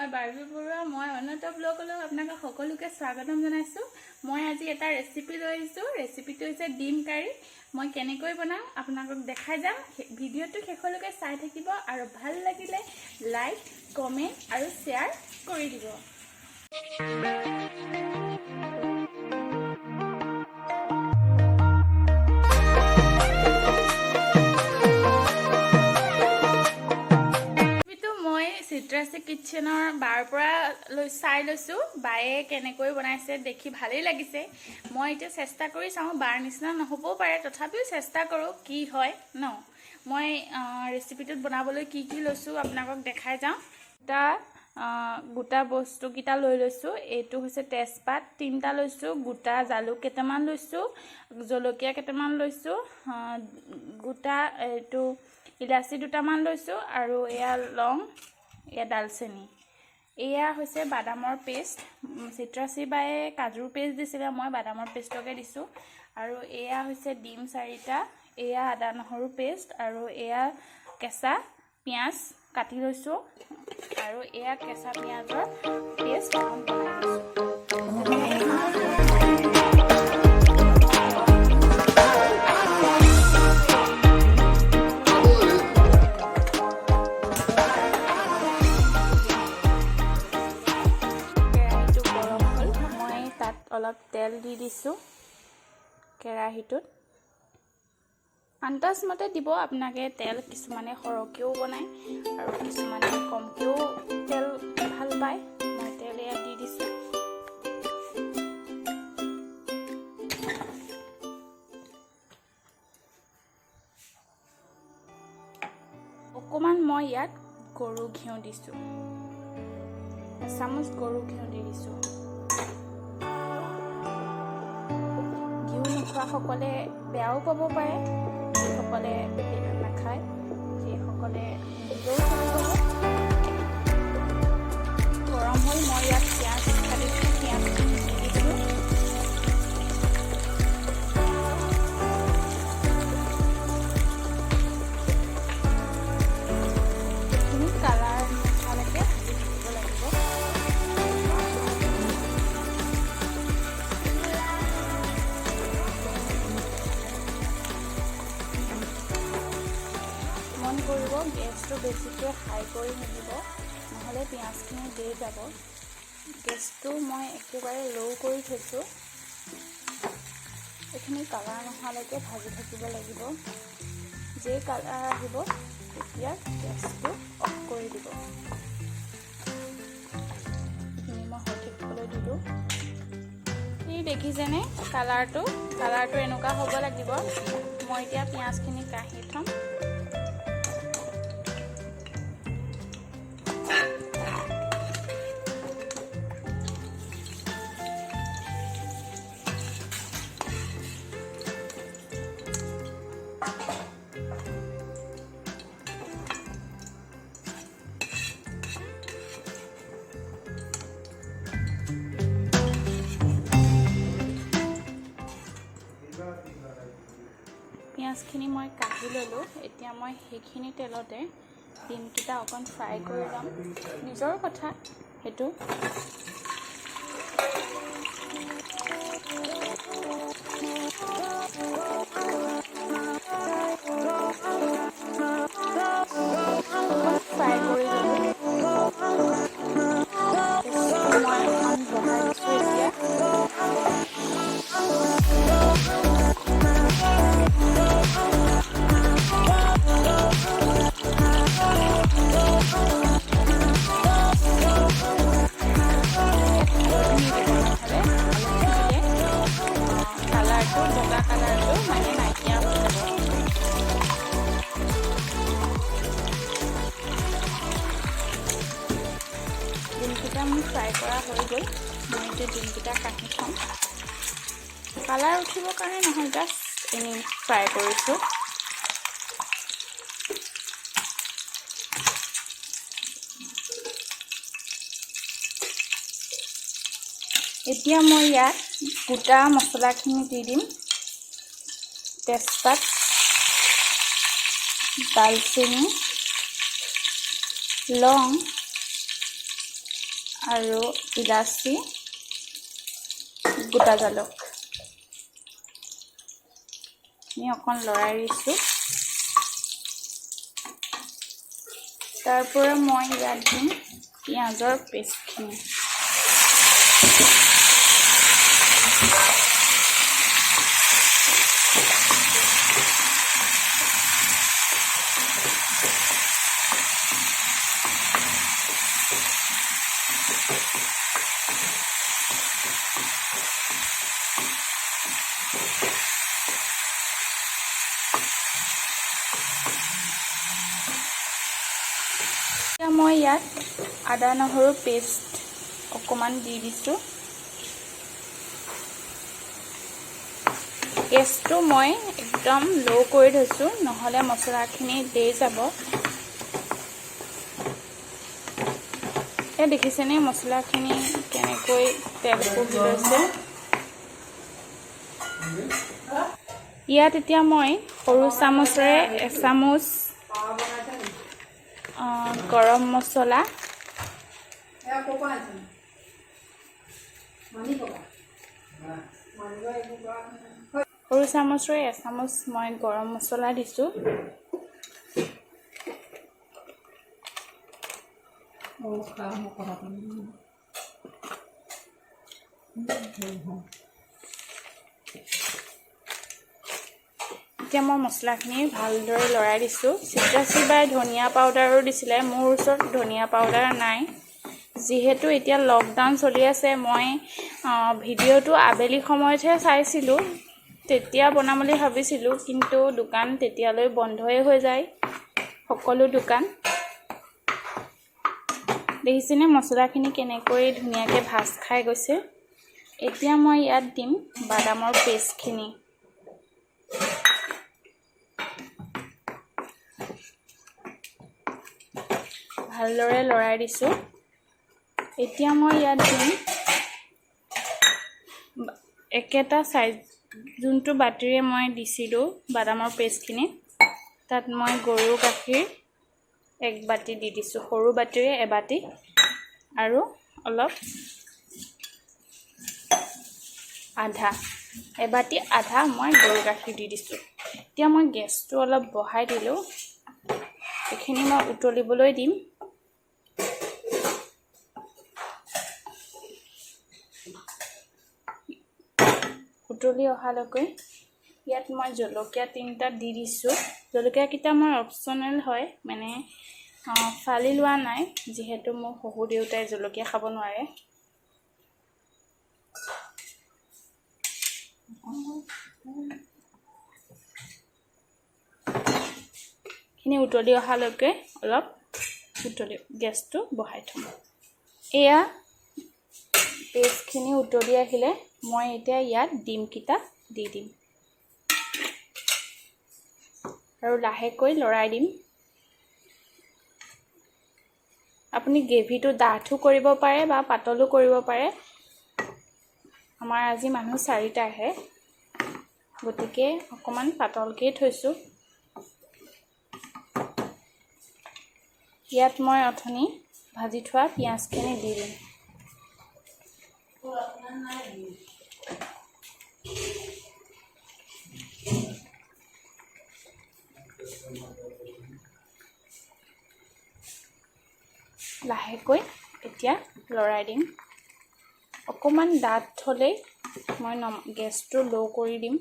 মই বাৰ্বি বৰুৱা মই অনন্ত ব্লগলৈ আপোনালোক সকলোকে স্বাগতম জনাইছোঁ। মই আজি এটা ৰেচিপি লৈ আহিছোঁ। ৰেচিপিটো হৈছে ডিম কাৰী। মই কেনেকৈ বনাম আপোনালোকক দেখাই যাম। ভিডিঅ'টো শেষলৈকে চাই থাকিব আৰু ভাল লাগিলে লাইক, কমেণ্ট আৰু শ্বেয়াৰ কৰি দিব। চিট্ৰাছী কিটচেনৰ বাৰ পৰা চাই লৈছোঁ। বায়ে কেনেকৈ বনাইছে দেখি ভালেই লাগিছে। মই এতিয়া চেষ্টা কৰি চাওঁ, বাৰ নিচিনা নহ'বও পাৰে, তথাপিও চেষ্টা কৰোঁ কি হয় ন। মই ৰেচিপিটোত বনাবলৈ কি কি লৈছোঁ আপোনালোকক দেখাই যাওঁ। গোটা বস্তুকেইটা লৈ লৈছোঁ। এইটো হৈছে তেজপাত 3টা লৈছোঁ, গোটা জালুক কেইটামান লৈছোঁ, জলকীয়া কেইটামান লৈছোঁ, গোটা এইটো ইলাচি 2টামান লৈছোঁ আৰু এয়া লং, এয়া দালচেনি। এয়া হৈছে বাদামৰ পেষ্ট। চিট্ৰাছী বায়ে কাজুৰ পেষ্ট দিছিলে, মই বাদামৰ পেষ্টকে দিছোঁ। আৰু এয়া হৈছে ডিম 4টা, এয়া আদা নহৰু পেষ্ট, আৰু এয়া কেঁচা পিঁয়াজ কাটি লৈছোঁ, আৰু এয়া কেঁচা পিঁয়াজৰ পেষ্ট বনাই লৈছোঁ। অলপ তেল দি দিছোঁ কেৰাহীটোত। আন্দাজমতে দিব আপোনালোকে তেল। কিছুমানে সৰহকৈও বনায় আৰু কিছুমানে কমকৈও তেল ভাল পায়। মই তেল এয়া দি দিছোঁ। অকণমান মই ইয়াত গৰু ঘিউ দিছোঁ, এচামুচ গৰু ঘিউ দি দিছোঁ। নোখোৱাসকলে বেয়াও পাব পাৰে, যিসকলে নাখায় সেইসকলে নিজেও চলিব। গৰম হ'ল, মই ইয়াত পিঁয়াজ কাটিছোঁ, পিঁয়াজখিনি দি দিছোঁ। এইখিনি কালাৰ নোহোৱালৈকে ভাজি থাকিব লাগিব। মন কৰিব গেছটো বেছিকৈ হাই কৰি নিদিব, নহ'লে পিঁয়াজখিনি দেই যাব। গেছটো মই একেবাৰে ল' কৰি থৈছোঁ। এইখিনি কালাৰ নোহোৱালৈকে ভাজি থাকিব লাগিব। যেই কালাৰ আহিব তেতিয়া গেছটো অফ কৰি দিব। এইখিনি মই হৈ থাকিবলৈ দিলোঁ। এই দেখিছেনে কালাৰটো এনেকুৱা হ'ব লাগিব। মই এতিয়া পিঁয়াজখিনি কাঢ়ি থ'ম। পিঁয়াজখিনি মই কাঢ়ি ল'লোঁ। এতিয়া মই সেইখিনি তেলতে ডিমকেইটা অকণ ফ্ৰাই কৰি ল'ম। নিজৰ কথা সেইটো। ফ্ৰাই কৰি ল'লোঁ। মই এখন বহাই দিছোঁ এতিয়া। বগা কালাৰটো মানে নাইকিয়া হৈ যাব। ডিমকেইটা মোৰ ফ্ৰাই কৰা হৈ গ'ল। মই এতিয়া ডিমকেইটা কাটি থ'ম। কালাৰ উঠিবৰ কাৰণে নহয়, জাষ্ট এনেই ফ্ৰাই কৰিছোঁ। এতিয়া মই ইয়াত গোটা মছলাখিনি দি দিম। তেজপাত, দালচেনি, লং, আৰু ইলাচি গোটা জালুক আমি অকণ লৰাই দিছোঁ। তাৰপৰা মই ইয়াত দিম পিঁয়াজৰ পেষ্টখিনি। এতিয়া মই ইয়াত আদা নহৰু পেষ্ট অকণমান দি দিছোঁ। গেছটো মই একদম ল' কৰি থৈছোঁ, নহ'লে মছলাখিনি দেই যাব। এই দেখিছেনে মছলাখিনি কেনেকৈ তেল পহি লৈছে। ইয়াত এতিয়া মই সৰু চামুচেৰে এচামুচ গৰম মছলা, সৰু চামুচেৰে এচামুচ মই গৰম মছলা দিছোঁ। এতিয়া মই মছলাখিনি ভালদৰে লৰাই দিছোঁ। চিত্ৰাশ্ৰী বাই ধনিয়া পাউডাৰো দিছিলে, মোৰ ওচৰত ধনিয়া পাউডাৰ নাই। যিহেতু এতিয়া লকডাউন চলি আছে, মই ভিডিঅ'টো আবেলি সময়তহে চাইছিলোঁ। তেতিয়া বনাম বুলি ভাবিছিলোঁ, কিন্তু দোকান তেতিয়ালৈ বন্ধই হৈ যায়, সকলো দোকান। দেখিছেনে মছলাখিনি কেনেকৈ ধুনীয়াকৈ ভাজ খাই গৈছে। এতিয়া মই ইয়াত দিম বাদামৰ পেষ্টখিনি। ভালদৰে লৰাই দিছোঁ। এতিয়া মই ইয়াত দিম একেটা চাইজ, যোনটো বাতিৰে মই দিছিলোঁ বাদামৰ পেষ্টখিনি, তাত মই গৰুৰ গাখীৰ 1 বাতি দি দিছোঁ, সৰু বাতিৰে এবাতি, আৰু অলপ আধা, এবাতি আধা মই গৰুৰ গাখীৰ দি দিছোঁ। এতিয়া মই গেছটো অলপ বঢ়াই দিলোঁ। এইখিনি মই উতলিবলৈ দিম। উতলি অহালৈকে ইয়াত মই জলকীয়া 3টা দি দিছোঁ। জলকীয়াকেইটা মই অপশ্যনেল হয়, মানে ফালি লোৱা নাই, যিহেতু মোৰ শহুৰ দেউতাই জলকীয়া খাব নোৱাৰে। খিনি উতলি অহালৈকে অলপ গেছটো বঢ়াই থ'ম। এয়া পেষ্টখিনি উতলি আহিলে মই এতিয়া ইয়াত ডিমকেইটা দি দিম আৰু লাহেকৈ লৰাই দিম। আপুনি গ্ৰেভিটো ডাঠো কৰিব পাৰে বা পাতলো কৰিব পাৰে। আমাৰ আজি মানুহ 4টাহে, গতিকে অকণমান পাতলকৈ থৈছোঁ। ইয়াত মই অথনি ভাজি থোৱা পিঁয়াজখিনি দি দিম। লাহেকৈ এতিয়া লৰাই দিম। অকণমান ডাঠ হ'লেই মই গেছটো ল' কৰি দিম।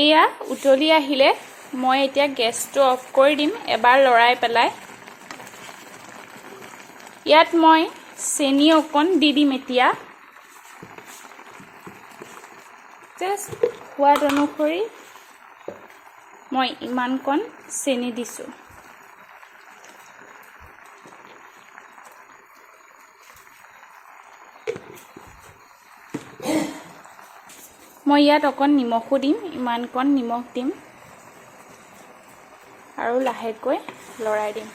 এয়া উতলি আহিলে মই এতিয়া গেছটো অফ কৰি দিম, এবাৰ লৰাই পেলাই। ইয়াত মই চেনি অকণ দি দিম। এতিয়া জাষ্ট সোৱাদ অনুসৰি মই ইমানকণ চেনি দিছোঁ। মই ইয়াত অকণ নিমখো দিম, ইমানকণ নিমখ দিম আৰু লাহেকৈ লৰাই দিম।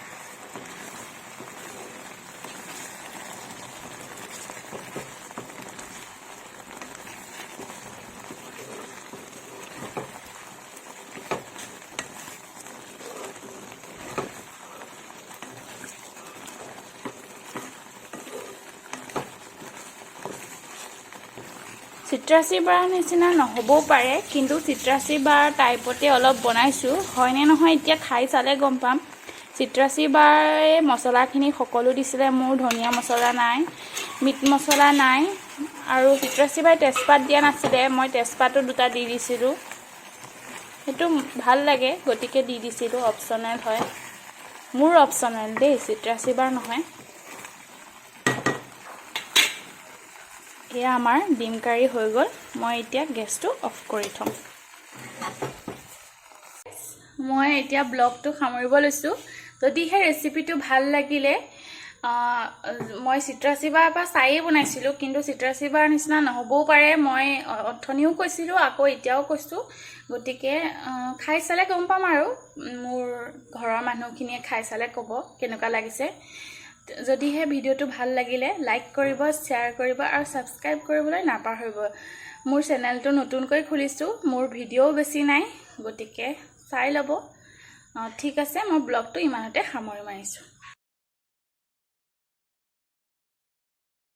চিট্ৰাছী বাৰ নিচিনা নহ'বও পাৰে, কিন্তু চিট্ৰাছী বাৰ টাইপতে অলপ বনাইছোঁ। হয়নে নহয় এতিয়া খাই চালে গম পাম। চিট্ৰাছী বাৰে মছলাখিনি সকলো দিছিলে, মোৰ ধনিয়া মছলা নাই, মিট মছলা নাই, আৰু চিট্ৰাছী বাৰে তেজপাত দিয়া নাছিলে, মই তেজপাতো 2টা দি দিছিলোঁ। সেইটো ভাল লাগে গতিকে দি দিছিলোঁ, অপশ্যনেল হয়, মোৰ অপশ্যনেল দেই, চিট্ৰাছী বাৰ নহয়। এয়া আমাৰ ডিম কাৰী হৈ গ'ল। মই এতিয়া গেছটো অফ কৰি থ'ম। মই এতিয়া ব্লগটো সামৰিব লৈছোঁ। যদিহে ৰেচিপিটো ভাল লাগিলে, মই চিট্ৰাছী বাৰ পৰা চায়েই বনাইছিলোঁ, কিন্তু চিট্ৰাছী বাৰ নিচিনা নহ'বও পাৰে। মই অথনিও কৈছিলোঁ, আকৌ এতিয়াও কৈছোঁ। গতিকে খাই চালে গম পাম, আৰু মোৰ ঘৰৰ মানুহখিনিয়ে খাই চালে ক'ব কেনেকুৱা লাগিছে। যদিহে ভিডিঅ'টো ভাল লাগিলে লাইক কৰিব, শ্বেয়াৰ কৰিব আৰু ছাবস্ক্ৰাইব কৰিবলৈ নাপাহৰিব। মোৰ চেনেলটো নতুনকৈ খুলিছোঁ, মোৰ ভিডিঅ'ও বেছি নাই, গতিকে চাই ল'ব। ঠিক আছে, মই ব্লগটো ইমানতে সামৰি মাৰিছোঁ।